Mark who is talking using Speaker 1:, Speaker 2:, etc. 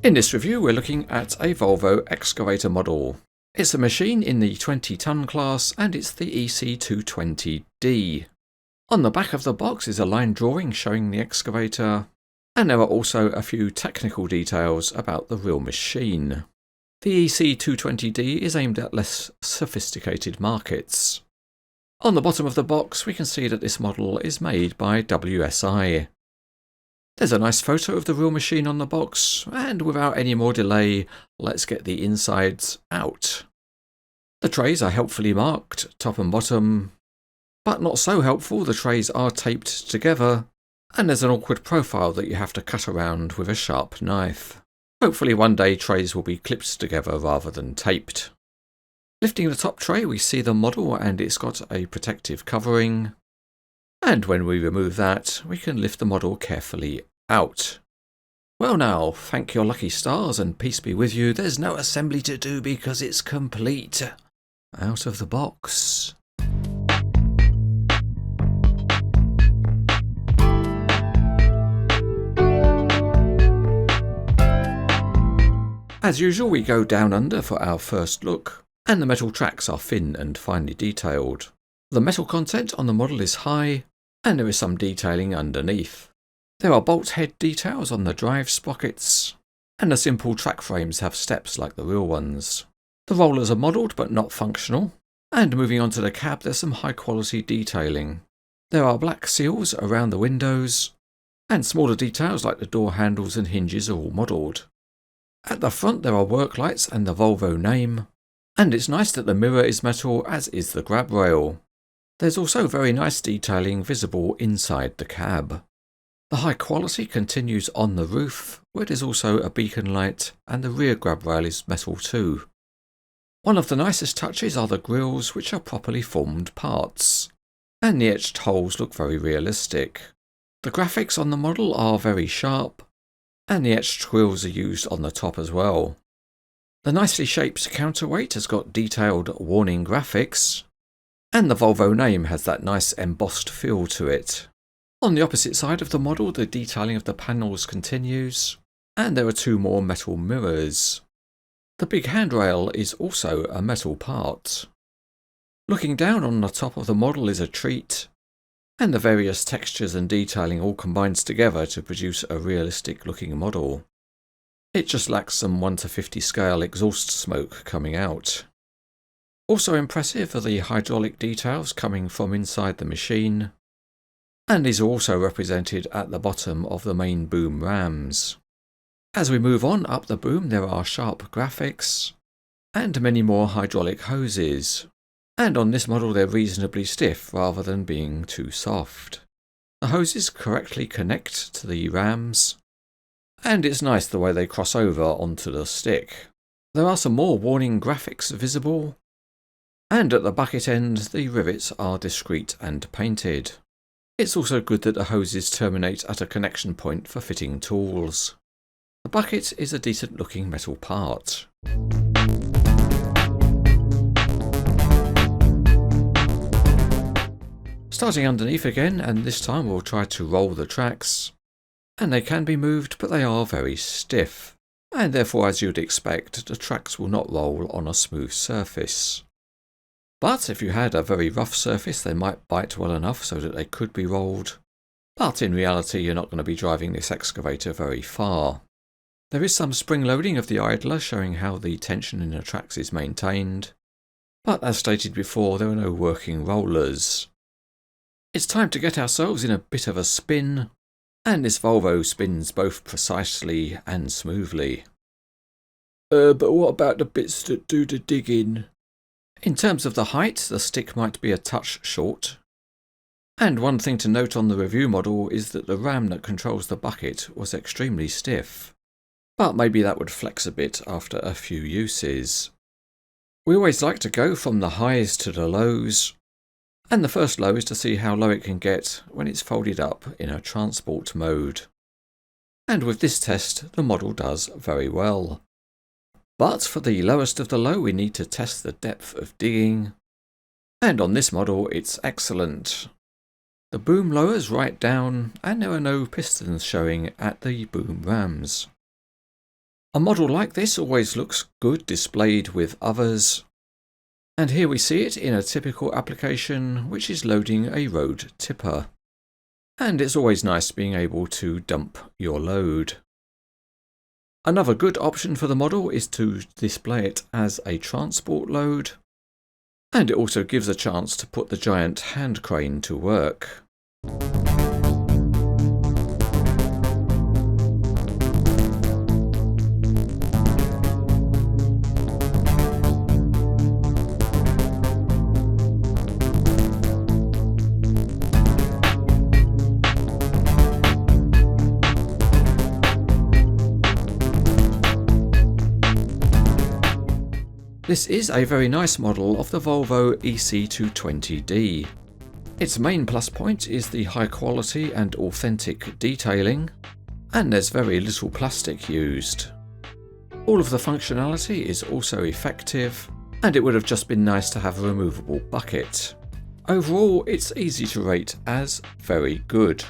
Speaker 1: In this review we're looking at a Volvo excavator model. It's a machine in the 20-ton class and it's the EC220D. On the back of the box is a line drawing showing the excavator, and there are also a few technical details about the real machine. The EC220D is aimed at less sophisticated markets. On the bottom of the box we can see that this model is made by WSI. There's a nice photo of the real machine on the box, and without any more delay, let's get the insides out. The trays are helpfully marked, top and bottom, but not so helpful, the trays are taped together, and there's an awkward profile that you have to cut around with a sharp knife. Hopefully one day trays will be clipped together rather than taped. Lifting the top tray we see the model and it's got a protective covering. And when we remove that, we can lift the model carefully out. Well now, thank your lucky stars and peace be with you, there's no assembly to do because it's complete. Out of the box. As usual, we go down under for our first look, and the metal tracks are thin and finely detailed. The metal content on the model is high, and there is some detailing underneath. There are bolt head details on the drive sprockets, and the simple track frames have steps like the real ones. The rollers are modelled but not functional, and moving on to the cab there's some high quality detailing. There are black seals around the windows, and smaller details like the door handles and hinges are all modelled. At the front there are work lights and the Volvo name, and it's nice that the mirror is metal as is the grab rail. There's also very nice detailing visible inside the cab. The high quality continues on the roof, where there's also a beacon light and the rear grab rail is metal too. One of the nicest touches are the grills, which are properly formed parts, and the etched holes look very realistic. The graphics on the model are very sharp, and the etched grills are used on the top as well. The nicely shaped counterweight has got detailed warning graphics, and the Volvo name has that nice embossed feel to it. On the opposite side of the model the detailing of the panels continues, and there are two more metal mirrors. The big handrail is also a metal part. Looking down on the top of the model is a treat, and the various textures and detailing all combines together to produce a realistic looking model. It just lacks some 1:50 scale exhaust smoke coming out. Also impressive are the hydraulic details coming from inside the machine, and these are also represented at the bottom of the main boom rams. As we move on up the boom there are sharp graphics, and many more hydraulic hoses, and on this model they're reasonably stiff rather than being too soft. The hoses correctly connect to the rams, and it's nice the way they cross over onto the stick. There are some more warning graphics visible, and at the bucket end the rivets are discreet and painted. It's also good that the hoses terminate at a connection point for fitting tools. The bucket is a decent looking metal part. Starting underneath again, and this time we'll try to roll the tracks. And they can be moved, but they are very stiff, and therefore as you'd expect the tracks will not roll on a smooth surface. But if you had a very rough surface they might bite well enough so that they could be rolled, but in reality you're not going to be driving this excavator very far. There is some spring loading of the idler showing how the tension in the tracks is maintained, but as stated before there are no working rollers. It's time to get ourselves in a bit of a spin, and this Volvo spins both precisely and smoothly. But what about the bits that do the digging? In terms of the height, the stick might be a touch short. And one thing to note on the review model is that the ram that controls the bucket was extremely stiff. But maybe that would flex a bit after a few uses. We always like to go from the highs to the lows, and the first low is to see how low it can get when it's folded up in a transport mode. And with this test the model does very well. But for the lowest of the low we need to test the depth of digging, and on this model it's excellent. The boom lowers right down and there are no pistons showing at the boom rams. A model like this always looks good displayed with others. And here we see it in a typical application, which is loading a road tipper. And it's always nice being able to dump your load. Another good option for the model is to display it as a transport load. And it also gives a chance to put the giant hand crane to work. This is a very nice model of the Volvo EC220D. Its main plus point is the high quality and authentic detailing, and there's very little plastic used. All of the functionality is also effective, and it would have just been nice to have a removable bucket. Overall, it's easy to rate as very good.